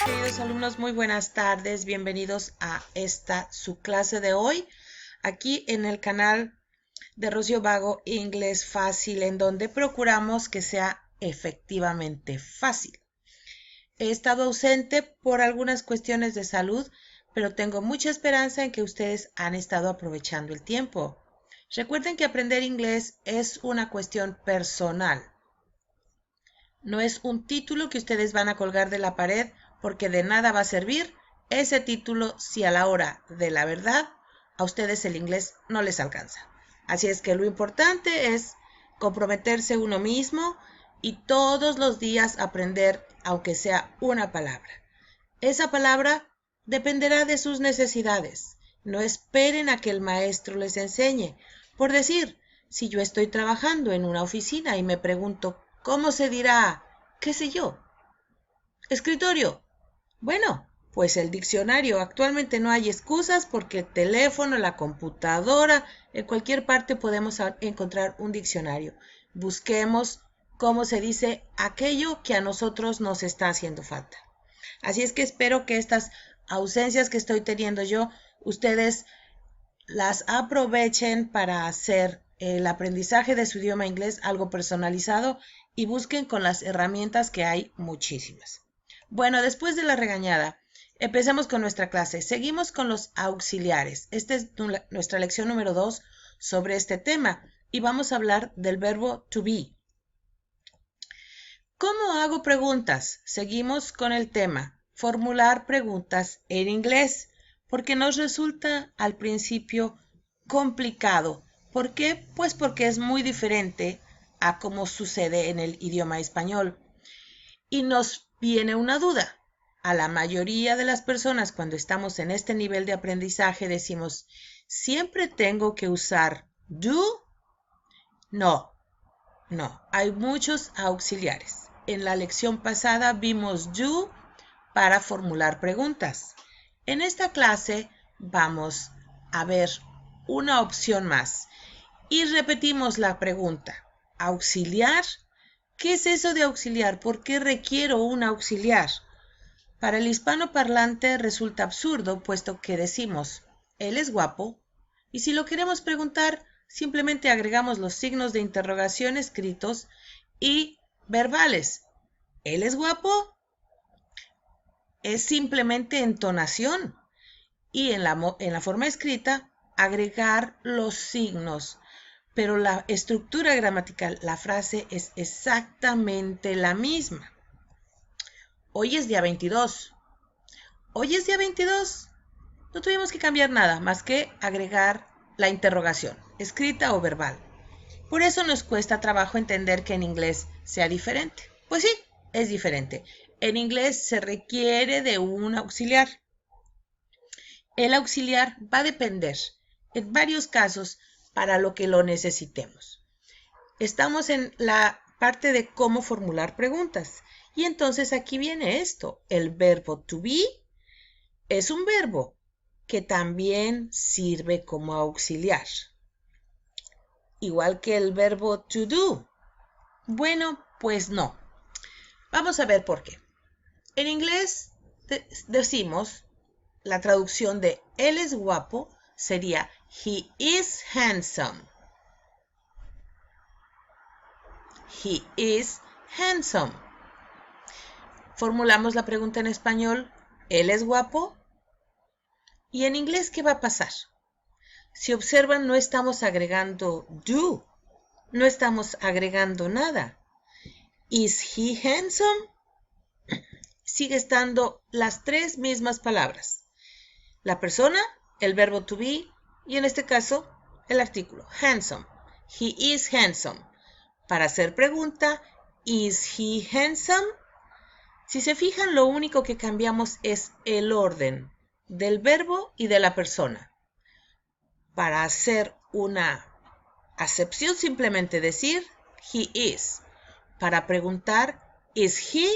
Queridos alumnos, muy buenas tardes. Bienvenidos a esta su clase de hoy, aquí en el canal de Rocío Vago Inglés Fácil, en donde procuramos que sea efectivamente fácil. He estado ausente por algunas cuestiones de salud, pero tengo mucha esperanza en que ustedes han estado aprovechando el tiempo. Recuerden que aprender inglés es una cuestión personal. No es un título que ustedes van a colgar de la pared porque de nada va a servir ese título si a la hora de la verdad a ustedes el inglés no les alcanza. Así es que lo importante es comprometerse uno mismo y todos los días aprender aunque sea una palabra. Esa palabra dependerá de sus necesidades. No esperen a que el maestro les enseñe. Por decir, si yo estoy trabajando en una oficina y me pregunto, ¿cómo se dirá, qué sé yo, escritorio? Bueno, pues el diccionario. Actualmente no hay excusas porque el teléfono, la computadora, en cualquier parte podemos encontrar un diccionario. Busquemos cómo se dice aquello que a nosotros nos está haciendo falta. Así es que espero que estas ausencias que estoy teniendo yo, ustedes las aprovechen para hacer el aprendizaje de su idioma inglés algo personalizado y busquen con las herramientas que hay muchísimas. Bueno, después de la regañada, empecemos con nuestra clase. Seguimos con los auxiliares. Esta es nuestra lección número 2 sobre este tema y vamos a hablar del verbo to be. ¿Cómo hago preguntas? Seguimos con el tema, formular preguntas en inglés, porque nos resulta al principio complicado. ¿Por qué? Pues porque es muy diferente a cómo sucede en el idioma español. Y nos viene una duda. A la mayoría de las personas cuando estamos en este nivel de aprendizaje decimos, ¿siempre tengo que usar do? No, hay muchos auxiliares. En la lección pasada vimos do para formular preguntas. En esta clase vamos a ver una opción más y repetimos la pregunta. ¿Auxiliar? ¿Qué es eso de auxiliar? ¿Por qué requiero un auxiliar? Para el hispanoparlante resulta absurdo, puesto que decimos, él es guapo, y si lo queremos preguntar, simplemente agregamos los signos de interrogación escritos y verbales. ¿Él es guapo? Es simplemente entonación. Y en la forma escrita, agregar los signos. Pero la estructura gramatical, la frase es exactamente la misma. Hoy es día 22. Hoy es día 22. No tuvimos que cambiar nada más que agregar la interrogación, escrita o verbal. Por eso nos cuesta trabajo entender que en inglés sea diferente. Pues sí, es diferente. En inglés se requiere de un auxiliar. El auxiliar va a depender en varios casos para lo que lo necesitemos. Estamos en la parte de cómo formular preguntas. Y entonces aquí viene esto. El verbo to be es un verbo que también sirve como auxiliar. Igual que el verbo to do. Bueno, pues no. Vamos a ver por qué. En inglés decimos, la traducción de él es guapo sería he is handsome. He is handsome. Formulamos la pregunta en español, ¿él es guapo? ¿Y en inglés qué va a pasar? Si observan, no estamos agregando do, no estamos agregando nada. ¿Is he handsome? Sigue estando las tres mismas palabras. La persona, el verbo to be y en este caso el artículo, handsome. He is handsome. Para hacer pregunta, ¿is he handsome? Si se fijan, lo único que cambiamos es el orden del verbo y de la persona. Para hacer una acepción, simplemente decir he is. Para preguntar, is he?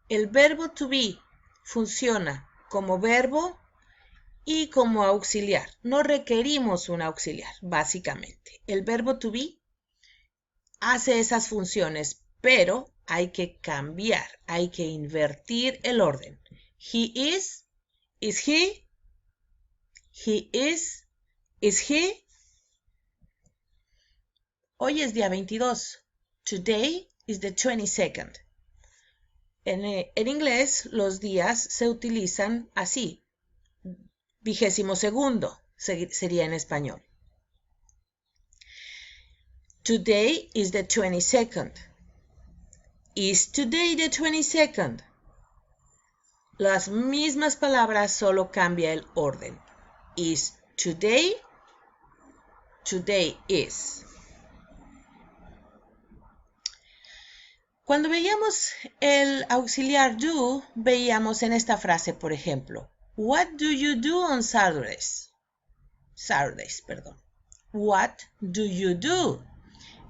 El verbo to be funciona como verbo y como auxiliar. No requerimos un auxiliar, básicamente. El verbo to be hace esas funciones, pero hay que cambiar, hay que invertir el orden. He is he? He is he? Hoy es día 22. Today is the 22nd. En inglés los días se utilizan así. 22º sería en español. Today is the 22nd. Is today the 22nd? Las mismas palabras, solo cambia el orden. Is today? Today is. Cuando veíamos el auxiliar do, veíamos en esta frase, por ejemplo, What do you do on Saturdays? What do you do?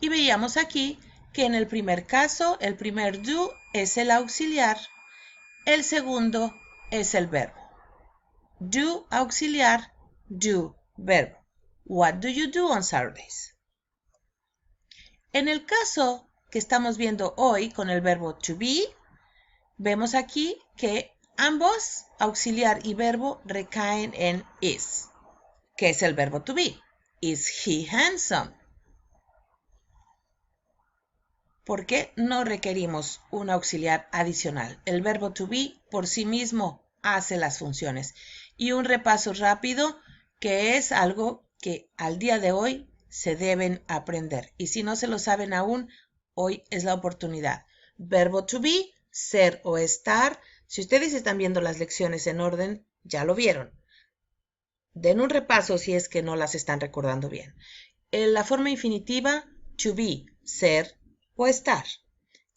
Y veíamos aquí que en el primer caso, el primer do es el auxiliar, el segundo es el verbo. Do auxiliar, do verbo. What do you do on Saturdays? En el caso que estamos viendo hoy con el verbo to be, vemos aquí que ambos, auxiliar y verbo, recaen en is, que es el verbo to be. Is he handsome? Porque no requerimos un auxiliar adicional. El verbo to be por sí mismo hace las funciones. Y un repaso rápido, que es algo que al día de hoy se deben aprender. Y si no se lo saben aún, hoy es la oportunidad. Verbo to be, ser o estar. Si ustedes están viendo las lecciones en orden, ya lo vieron. Den un repaso si es que no las están recordando bien. La forma infinitiva, to be, ser o estar.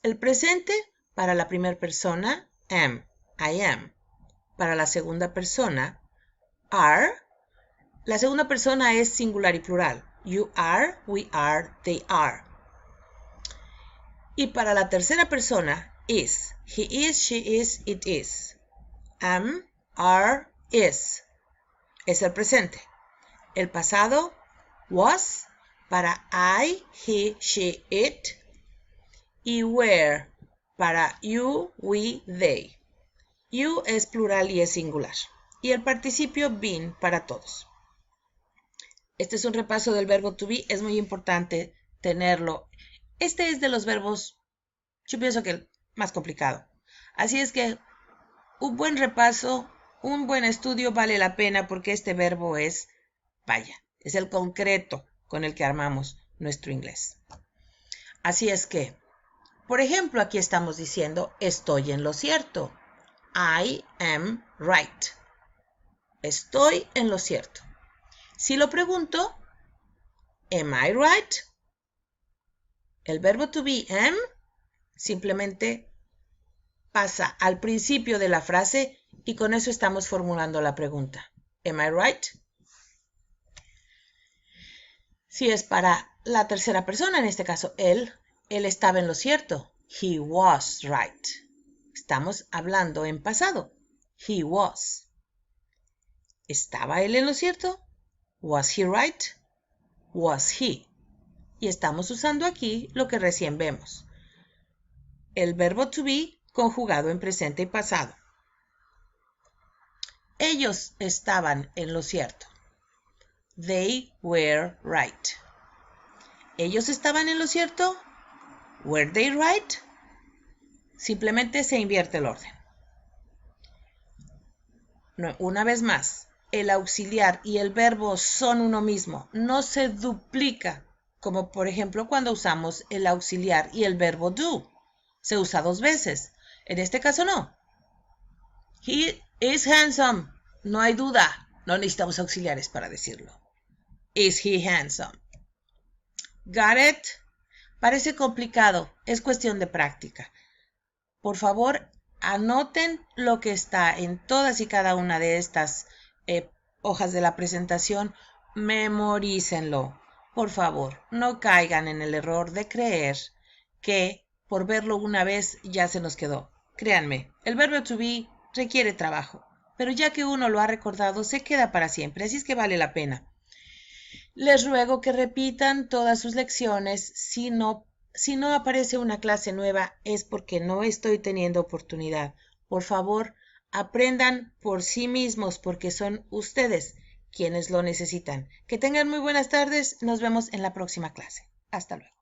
El presente, para la primera persona, am, I am. Para la segunda persona, are. La segunda persona es singular y plural. You are, we are, they are. Y para la tercera persona, is. He is, she is, it is. Am, are, is. Es el presente. El pasado, was. Para I, he, she, it. Y were. Para you, we, they. You es plural y es singular. Y el participio been para todos. Este es un repaso del verbo to be. Es muy importante tenerlo. Este es de los verbos, yo pienso que el más complicado. Así es que un buen repaso, un buen estudio vale la pena porque este verbo es, vaya, es el concreto con el que armamos nuestro inglés. Así es que, por ejemplo, aquí estamos diciendo, estoy en lo cierto. I am right. Estoy en lo cierto. Si lo pregunto, am I right? El verbo to be am simplemente pasa al principio de la frase y con eso estamos formulando la pregunta. Am I right? Si es para la tercera persona, en este caso él estaba en lo cierto. He was right. Estamos hablando en pasado. He was. ¿Estaba él en lo cierto? Was he right? Was he. Y estamos usando aquí lo que recién vemos. El verbo to be conjugado en presente y pasado. Ellos estaban en lo cierto. They were right. ¿Ellos estaban en lo cierto? Were they right? Simplemente se invierte el orden. Una vez más, el auxiliar y el verbo son uno mismo. No se duplica, como por ejemplo cuando usamos el auxiliar y el verbo do. Se usa dos veces. En este caso no. He is handsome. No hay duda. No necesitamos auxiliares para decirlo. Is he handsome? Got it? Parece complicado. Es cuestión de práctica. Por favor, anoten lo que está en todas y cada una de estas hojas de la presentación. Memorícenlo. Por favor, no caigan en el error de creer que por verlo una vez ya se nos quedó. Créanme, el verbo to be requiere trabajo. pero ya que uno lo ha recordado, se queda para siempre, así es que vale la pena. Les ruego que repitan todas sus lecciones. Si no aparece una clase nueva, es porque no estoy teniendo oportunidad. Por favor, aprendan por sí mismos, porque son ustedes quienes lo necesitan. Que tengan muy buenas tardes. Nos vemos en la próxima clase. Hasta luego.